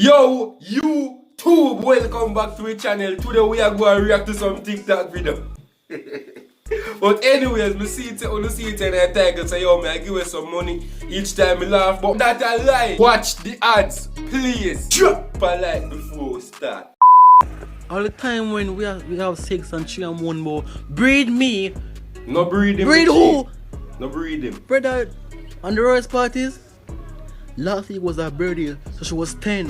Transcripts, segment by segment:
Yo, YouTube, welcome back to the channel. Today we are going to react to some TikTok video. But anyways, me see it and I title say, yo, I give you some money each time I laugh. But that's a lie. Watch the ads, please. Drop a like before we start. All the time when we have sex and 3 and 1 more, breed me. No breed him. Breed who? No breed him. Brother, on the Rose parties, last week was her birthday, so she was 10.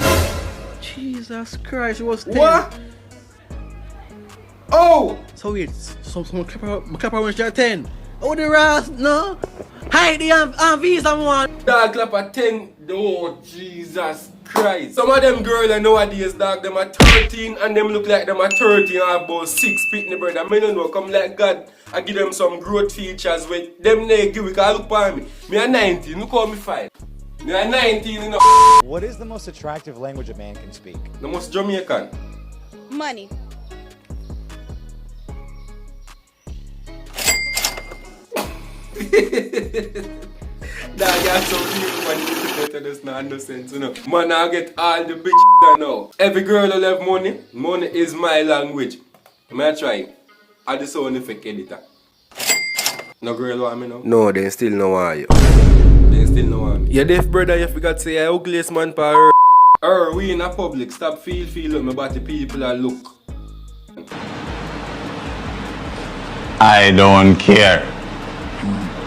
Jesus Christ, she was 10. What? Oh! So wait, someone clap her when she was 10. Oh, the Ras, no? Hi, the visa one. Dog clap at 10. Oh, Jesus Christ. Some of them girls nowadays, dog, them are 13 and them look like them are 30 and have about 6 feet in the bread. I don't know, come like God, I give them some growth features with them they give, because look for me. Me are 19, look how me 5. Me are 19, you know. What is the most attractive language a man can speak? The most Jamaican. Money. Nah, you have some real money to this now, no sense, you know. Man, I get all the bitch now. Every girl will have money. Money is my language. May I try? I the sound effect editor. No girl want me now? No, they still no want you. They still no want me. You deaf brother, you forgot to say I ugliest man for her. We in a public. Stop feel with me about the people and look. I don't care.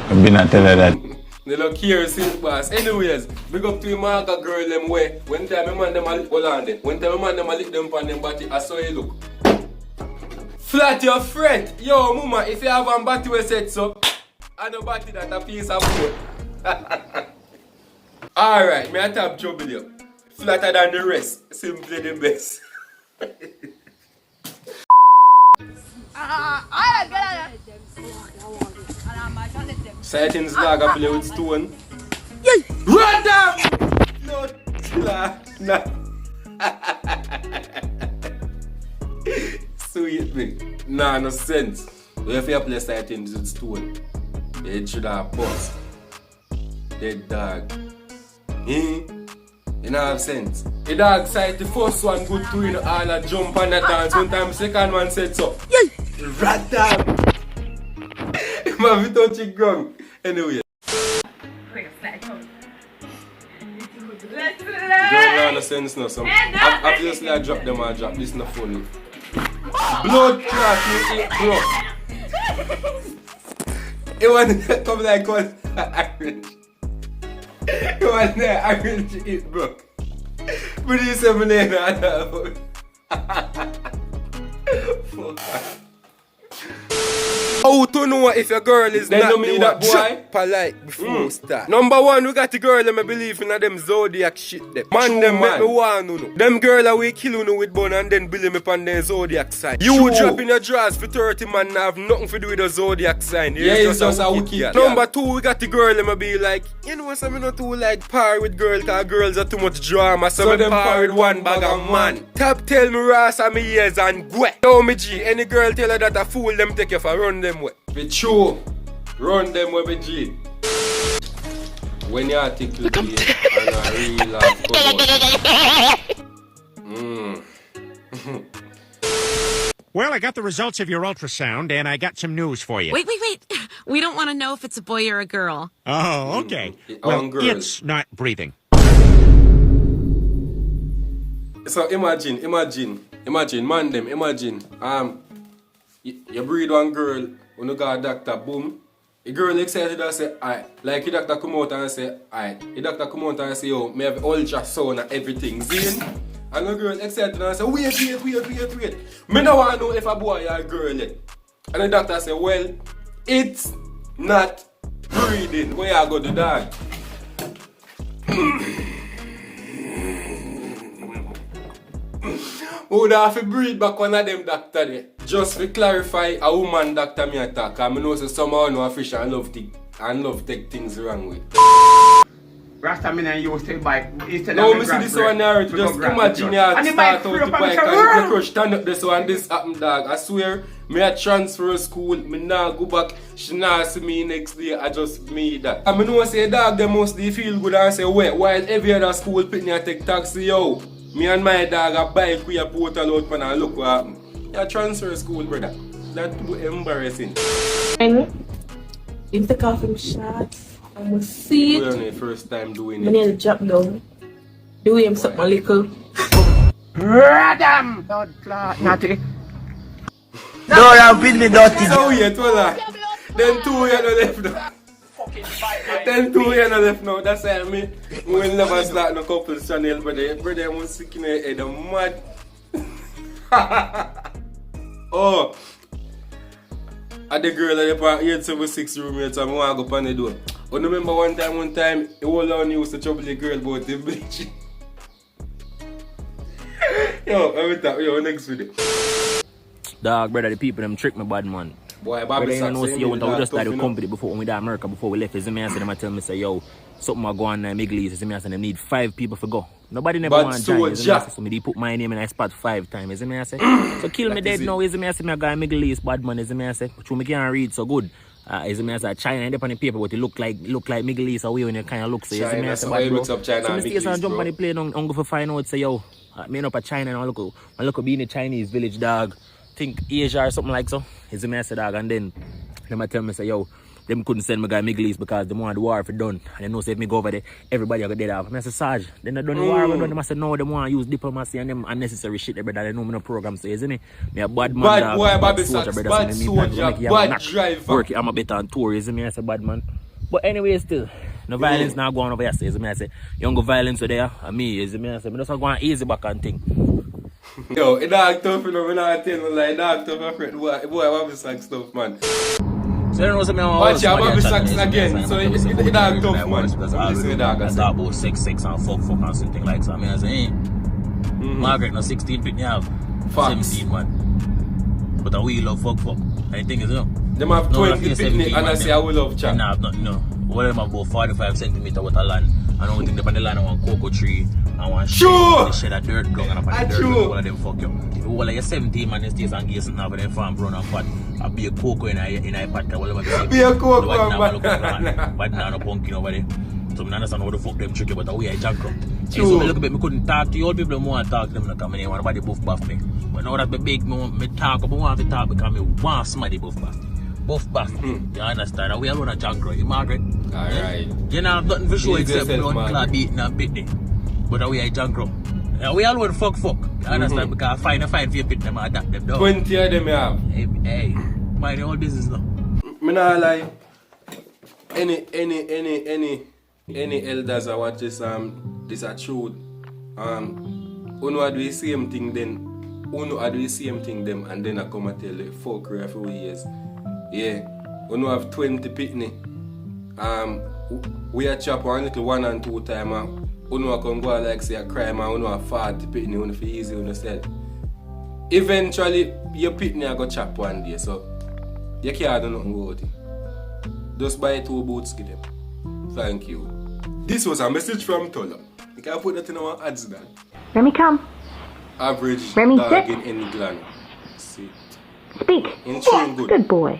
I've been a tell her that. They look here, since boss. Anyways, big up to my girl them way. When time my man them a hold on them. When time my man them a lick them pan them body, I saw you look. Flat your friend. Yo, mama, if you have a body we said so, I know body that a piece of wood. Alright, me a top trouble you. Flatter than the rest. Simply the best. Sightings dog a play with stone. Run down! No, nah. Sweet me. Nah, no sense. But if you play sightings with stone, they should have bust. Dead dog. You know have sense. The dog sight the first one good to you know, all a jump and a dance. One time second one said so. Rat down. Man, we touch it gong. Anyway. Don't no sense no. Some obviously I drop them I drop. This is not funny. Blood clot you eat blood. It was come like one orange. It was there orange you eat bro. But you say my name Fuck. How to know if your girl is not me that boy? Polite before we start. Number one, we got the girl that I believe in them zodiac shit them. Man, them make me want to know. Them girl that we kill you with bun and then build me upon the zodiac sign. You drop in your drawers for 30 man and have nothing to do with the zodiac sign. Yeah, it's just a wicked. Number two, we got the girl that I be like, you know what, I'm not too like par with girl because girls are too much drama. So them par with one bag of man. Top tell me Ras and me ears and gwe. Yo me G, any girl tell her that a fool them take you for run them way. Be true. Run them with me G. When you articulate and a real life Well, I got the results of your ultrasound, and I got some news for you. Wait. We don't want to know if it's a boy or a girl. Oh, okay. Well, it's not breathing. So imagine, you breed one girl, when you got a doctor, boom. The girl excited and say, alright. Like the doctor come out and say, alright. The doctor come out and say, yo, me have ultrasound and everything. Zin? And the girl excited and say, wait. Me no want to know if a boy or a girl yet. And the doctor say, well, it's not breathing. Where you go to dog? Who would have to breathe back one of them doctor there? Just to clarify, a woman doctor me attack. I know say somehow no fish and love take things wrong with. Rasta me and you still bike. No, me see this one now. Just imagine you start out the bike and you crush stand up this one, this happen dog. I swear, me a transfer school, me nah go back, she nah see me next day, I just me that. And me know say dog, they mostly feel good and say wait, while every other school pitney I take taxi, yo. Me and my dog a bike we a portal out pan and look what happen. You transfer school, brother. That's too embarrassing. You take off him shots. I'm gonna see it. We're on the first time doing I need to it. drop down. Do him suck my little. Radam! Blood clot, naughty. No, I'm beating me dirty. So yet, well, then 2 years left now. Then 2 years left now. That's why me will never start no couple channel, brother. Brother, I'm sick in the head. I'm mad. Oh. At the girl at the 876 roommates, I'm going to go on the door. I remember one time, the whole on used to trouble the girl about the bleaching. Yo, every time, yo, next video. Dog, brother, the people them trick me bad, man. Boy, Brother, Bobby you know, see, we just started the company before when we did America, before we left. You see me, I said, them tell me, say, yo, something I go on in Middle East. You see me, I said, them need 5 people to go. Nobody never want to join. You see me, I say, so me, they put my name in I spot 5 times. You see me, I say, so kill me dead now. You see me, I say, me, I go in Middle East, bad man. You see me, I say, but you can't read so good. You see me, I say, China ain't up on the paper, but it look like Middle East away when you kind of look. So you see me, I say, bad bro. So me stay and jump on the plane and go for find out, say, yo, me up at China and I look be in the Chinese village, dog. Think Asia or something like so. You see me, I say, dog, and then them tell me, say, yo, them couldn't send me guy Middle East because they want the war for done. And they know say if me go over there, everybody will get dead off. I say, Sarge, then they done the war, done. I say, no, they want to use diplomacy and them unnecessary shit, brother. They know me no program, so you see me? Me a bad man, bad boy, Bobby Sacks, bad soldier, bad driver. Work, I'm a bit on tour, you see me? I say, bad man. But anyway, still, no violence now going over here, so you see me? I say, you don't go violence there, and me, you see me? I say, me just go on easy back and thing. Yo, it dog tough, you know, when I tell you, like, dog tough, my friend, boy, Bobby Sacks stuff, man. So you know something watch out, Bobby Sacks again, so it dog tough, man. Because I talk about 6 and fuck and something like that. I mean, I say, Margaret, no 16 pick me have. 17, man. But we love fuck. And the thing is, you know. Them have 20 picnic and I say I will love chat. Nah, no. What them have about 45 centimeters with a land. And I don't think they on the land I want cocoa tree. I want shed a dirt ground and up on the dirt ground, all of them fuck you. If you like 17 man, you stays and gates and have them farm run and pot. I'll be a cocoa in a pot. Be a cocoa, man. But now no pumpkin over there. So I understand how the fuck them tricky, but the way I jump up. So a little bit, I couldn't talk to you. All people don't want to talk to them, like, I mean, nobody buff me. But now that me big, me talk, but I want to talk because I want somebody buff buff. You understand? We alone a junk, right? Margaret? Alright. You know, nothing for sure except blood clot beating and beating. But we are junk, we alone fuck. You understand? Because I find for you pit them and adapt them down. 20 of them you have. Hey, mind the whole business now. Me not lie. Any elders I watch this a truth. Uno do the same thing then. Uno do the same thing them and then I come and tell you fuck for a few years. Yeah. Uno have 20 pitney. We a chop one little 1 and 2 time. Uno can go like say a crime and uno have 40 pitney uno for easy uno sell. Eventually your pitney I go chop one day, so you can't do nothing about it. Just buy 2 boots give them. Thank you. This was a message from Tola. You can put that in our ads then. Remy, come. Average Remy, dog sit. in any gland. Sit. Speak. In train good. Good boy.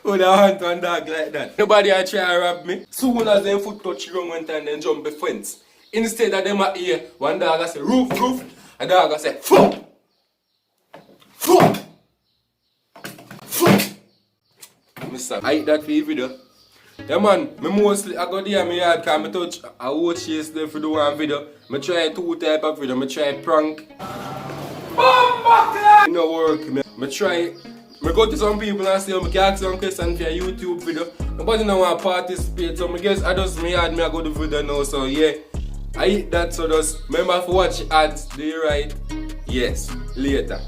Would I hunt one dog like that? Nobody a try to rob me. Soon as them foot touch wrong one time, then jump the fence. Instead of them a ear, one dog a say roof. A dog a say fuck. I eat that for you video. Yeah man, me mostly I go there my yard cause me touch I watch chase them for do one video. Me try 2 type of video. Me try prank. It no work. Me try. Me go to some people and say I can ask some questions for a YouTube video. Nobody no want to participate. So I guess I just me yard me I go to video now. So yeah. I eat that, so just remember to watch ads. Do you right? Yes. Later.